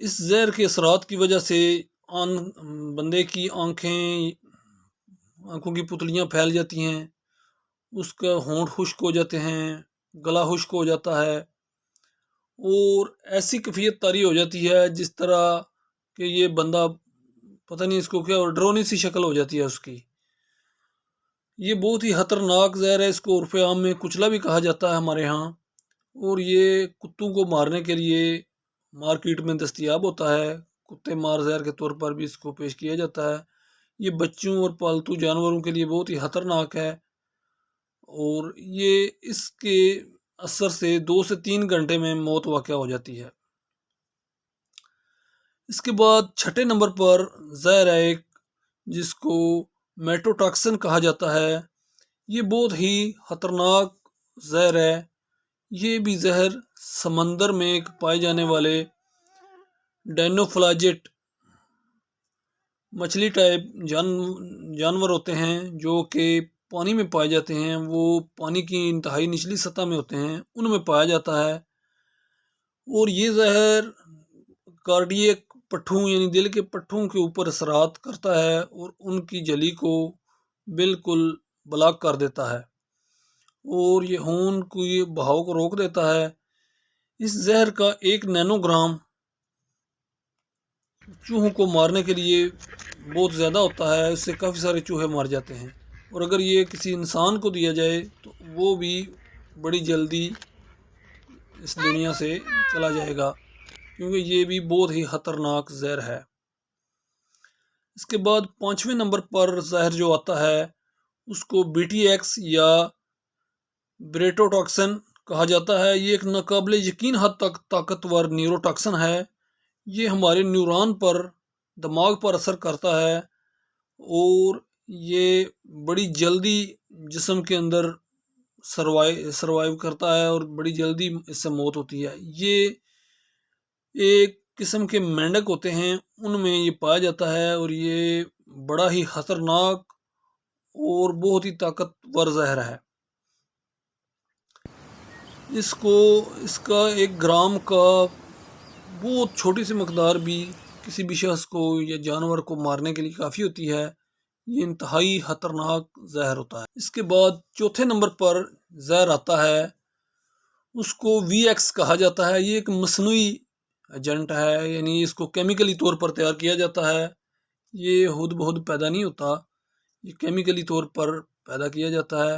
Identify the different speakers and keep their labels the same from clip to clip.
Speaker 1: اس زہر کے اثرات کی وجہ سے بندے کی آنکھوں کی پتلیاں پھیل جاتی ہیں، اس کا ہونٹ خشک ہو جاتے ہیں، گلا خشک ہو جاتا ہے، اور ایسی کیفیت طاری ہو جاتی ہے جس طرح کہ یہ بندہ پتہ نہیں اس کو کیا، اور ڈرونی سی شکل ہو جاتی ہے اس کی۔ یہ بہت ہی خطرناک زہر ہے، اس کو عرف عام میں کچلا بھی کہا جاتا ہے ہمارے ہاں، اور یہ کتوں کو مارنے کے لیے مارکیٹ میں دستیاب ہوتا ہے، کتے مار زہر کے طور پر بھی اس کو پیش کیا جاتا ہے۔ یہ بچوں اور پالتو جانوروں کے لیے بہت ہی خطرناک ہے، اور یہ اس کے اثر سے 2 سے 3 گھنٹے میں موت واقع ہو جاتی ہے۔ اس کے بعد چھٹے نمبر پر زہر ہے ایک جس کو میٹوٹاکسن کہا جاتا ہے۔ یہ بہت ہی خطرناک زہر ہے۔ یہ بھی زہر سمندر میں پائے جانے والے ڈائنوفلاجیٹ مچھلی ٹائپ جانور ہوتے ہیں جو کہ پانی میں پائے جاتے ہیں، وہ پانی کی انتہائی نچلی سطح میں ہوتے ہیں، ان میں پایا جاتا ہے، اور یہ زہر کارڈیک پٹھوں یعنی دل کے پٹھوں کے اوپر اثرات کرتا ہے اور ان کی جلی کو بالکل بلاک کر دیتا ہے، اور یہ خون کی بہاؤ کو روک دیتا ہے۔ اس زہر کا 1 نینو گرام چوہوں کو مارنے کے لیے بہت زیادہ ہوتا ہے، اس سے کافی سارے چوہے مار جاتے ہیں، اور اگر یہ کسی انسان کو دیا جائے تو وہ بھی بڑی جلدی اس دنیا سے چلا جائے گا، کیونکہ یہ بھی بہت ہی خطرناک زہر ہے۔ اس کے بعد 5ویں نمبر پر زہر جو آتا ہے اس کو BTX یا بریٹوٹاکسن کہا جاتا ہے۔ یہ ایک ناقابل یقین حد تک طاقتور نیوروٹاکسن ہے۔ یہ ہمارے نیورون پر، دماغ پر اثر کرتا ہے، اور یہ بڑی جلدی جسم کے اندر سروائیو کرتا ہے، اور بڑی جلدی اس سے موت ہوتی ہے۔ یہ ایک قسم کے مینڈک ہوتے ہیں، ان میں یہ پایا جاتا ہے، اور یہ بڑا ہی خطرناک اور بہت ہی طاقتور زہر ہے۔ اس کا 1 گرام کا بہت چھوٹی سی مقدار بھی کسی بھی شخص کو یا جانور کو مارنے کے لیے کافی ہوتی ہے۔ یہ انتہائی خطرناک زہر ہوتا ہے۔ اس کے بعد چوتھے نمبر پر زہر آتا ہے، اس کو VX کہا جاتا ہے۔ یہ ایک مصنوعی ایجنٹ ہے، یعنی اس کو کیمیکلی طور پر تیار کیا جاتا ہے، یہ خود بخود پیدا نہیں ہوتا، یہ کیمیکلی طور پر پیدا کیا جاتا ہے،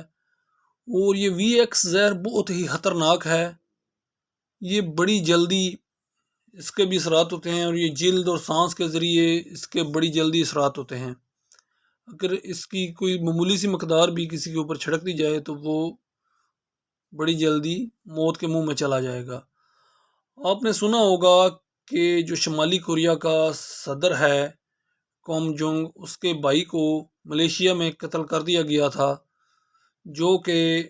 Speaker 1: اور یہ VX زہر بہت ہی خطرناک ہے۔ یہ بڑی جلدی اس کے بھی اثرات ہوتے ہیں، اور یہ جلد اور سانس کے ذریعے اس کے بڑی جلدی اثرات ہوتے ہیں۔ اگر اس کی کوئی معمولی سی مقدار بھی کسی کے اوپر چھڑک دی جائے تو وہ بڑی جلدی موت کے منہ میں چلا جائے گا۔ آپ نے سنا ہوگا کہ جو شمالی کوریا کا صدر ہے کوم جونگ، اس کے بھائی کو ملیشیا میں قتل کر دیا گیا تھا، جو کہ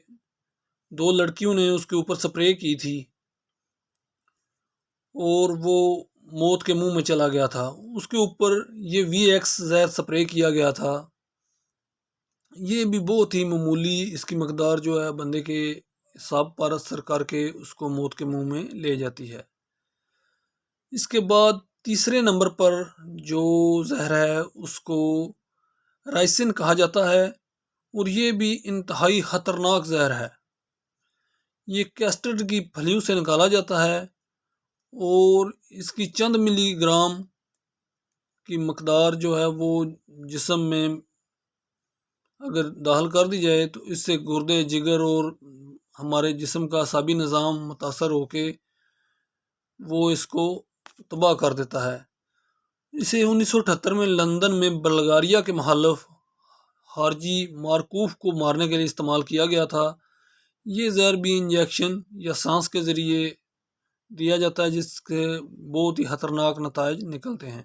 Speaker 1: 2 لڑکیوں نے اس کے اوپر سپرے کی تھی، اور وہ موت کے منہ میں چلا گیا تھا۔ اس کے اوپر یہ VX زہر سپرے کیا گیا تھا۔ یہ بھی بہت ہی معمولی اس کی مقدار جو ہے بندے کے حساب پر اثر کر کے اس کو موت کے منہ میں لے جاتی ہے۔ اس کے بعد تیسرے نمبر پر جو زہر ہے اس کو رائسن کہا جاتا ہے، اور یہ بھی انتہائی خطرناک زہر ہے۔ یہ کیسٹرڈ کی پھلیوں سے نکالا جاتا ہے، اور اس کی چند ملی گرام کی مقدار جو ہے وہ جسم میں اگر داخل کر دی جائے تو اس سے گردے، جگر اور ہمارے جسم کا اعصابی نظام متاثر ہو کے وہ اس کو تباہ کر دیتا ہے۔ اسے 1978 میں لندن میں بلغاریہ کے مخالف خارجی مارکوف کو مارنے کے لیے استعمال کیا گیا تھا۔ یہ زہر بھی انجیکشن یا سانس کے ذریعے دیا جاتا ہے، جس کے بہت ہی خطرناک نتائج نکلتے ہیں۔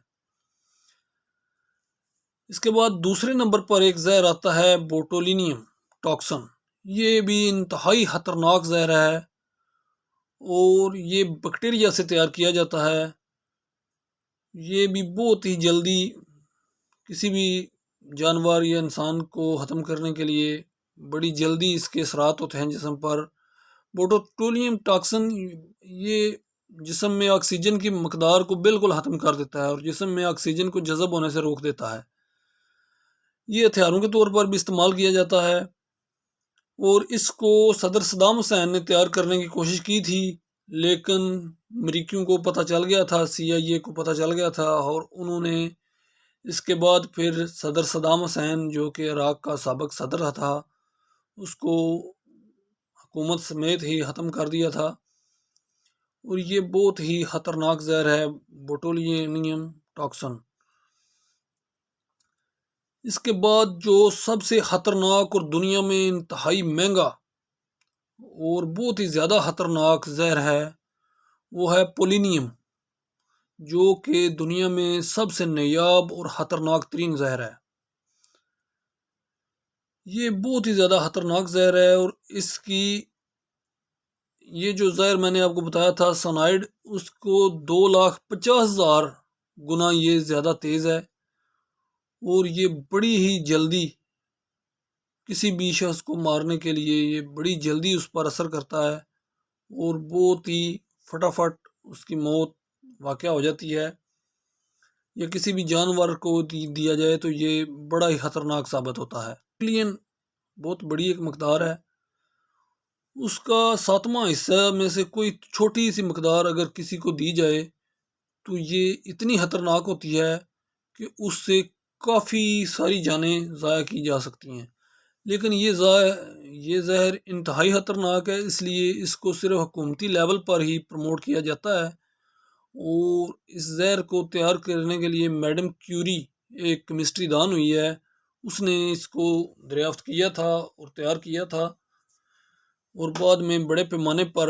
Speaker 1: اس کے بعد دوسرے نمبر پر ایک زہر آتا ہے بوٹولینیم ٹاکسن۔ یہ بھی انتہائی خطرناک زہر ہے، اور یہ بیکٹیریا سے تیار کیا جاتا ہے۔ یہ بھی بہت ہی جلدی کسی بھی جانور یا انسان کو ختم کرنے کے لیے بڑی جلدی اس کے اثرات ہوتے ہیں جسم پر۔ بوٹولینیم ٹاکسن یہ جسم میں آکسیجن کی مقدار کو بالکل ختم کر دیتا ہے اور جسم میں آکسیجن کو جذب ہونے سے روک دیتا ہے۔ یہ ہتھیاروں کے طور پر بھی استعمال کیا جاتا ہے اور اس کو صدر صدام حسین نے تیار کرنے کی کوشش کی تھی، لیکن امریکیوں کو پتہ چل گیا تھا، CIA کو پتہ چل گیا تھا، اور انہوں نے اس کے بعد پھر صدر صدام حسین جو کہ عراق کا سابق صدر تھا اس کو حکومت سمیت ہی ختم کر دیا تھا۔ اور یہ بہت ہی خطرناک زہر ہے، بوٹولینیم ٹاکسن۔ اس کے بعد جو سب سے خطرناک اور دنیا میں انتہائی مہنگا اور بہت ہی زیادہ خطرناک زہر ہے وہ ہے پولینیم، جو کہ دنیا میں سب سے نایاب اور خطرناک ترین زہر ہے۔ یہ بہت ہی زیادہ خطرناک زہر ہے اور اس کی یہ جو زہر میں نے آپ کو بتایا تھا سونائڈ، اس کو 2,50,000 گنا یہ زیادہ تیز ہے اور یہ بڑی ہی جلدی کسی بھی شخص کو مارنے کے لیے یہ بڑی جلدی اس پر اثر کرتا ہے اور بہت ہی فٹافٹ اس کی موت واقع ہو جاتی ہے، یا کسی بھی جانور کو دیا جائے تو یہ بڑا ہی خطرناک ثابت ہوتا ہے۔ ملین بہت بڑی ایک مقدار ہے، اس کا 7واں حصہ میں سے کوئی چھوٹی سی مقدار اگر کسی کو دی جائے تو یہ اتنی خطرناک ہوتی ہے کہ اس سے کافی ساری جانیں ضائع کی جا سکتی ہیں۔ لیکن یہ زہر انتہائی خطرناک ہے، اس لیے اس کو صرف حکومتی لیول پر ہی پروموٹ کیا جاتا ہے، اور اس زہر کو تیار کرنے کے لیے میڈم کیوری ایک کیمسٹری دان ہوئی ہے، اس نے اس کو دریافت کیا تھا اور تیار کیا تھا، اور بعد میں بڑے پیمانے پر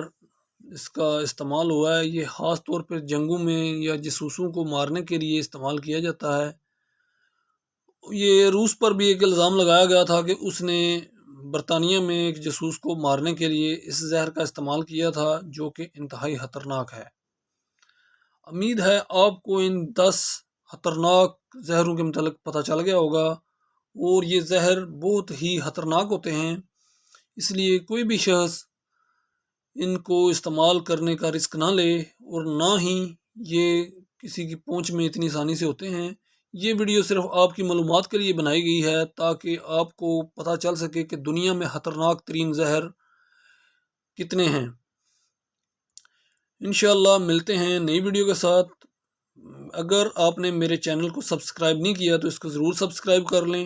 Speaker 1: اس کا استعمال ہوا ہے۔ یہ خاص طور پر جنگوں میں یا جاسوسوں کو مارنے کے لیے استعمال کیا جاتا ہے۔ یہ روس پر بھی ایک الزام لگایا گیا تھا کہ اس نے برطانیہ میں ایک جاسوس کو مارنے کے لیے اس زہر کا استعمال کیا تھا، جو کہ انتہائی خطرناک ہے۔ امید ہے آپ کو ان 10 خطرناک زہروں کے متعلق پتہ چل گیا ہوگا، اور یہ زہر بہت ہی خطرناک ہوتے ہیں، اس لیے کوئی بھی شخص ان کو استعمال کرنے کا رسک نہ لے، اور نہ ہی یہ کسی کی پہنچ میں اتنی آسانی سے ہوتے ہیں۔ یہ ویڈیو صرف آپ کی معلومات کے لیے بنائی گئی ہے تاکہ آپ کو پتہ چل سکے کہ دنیا میں خطرناک ترین زہر کتنے ہیں۔ انشاءاللہ ملتے ہیں نئی ویڈیو کے ساتھ۔ اگر آپ نے میرے چینل کو سبسکرائب نہیں کیا تو اس کو ضرور سبسکرائب کر لیں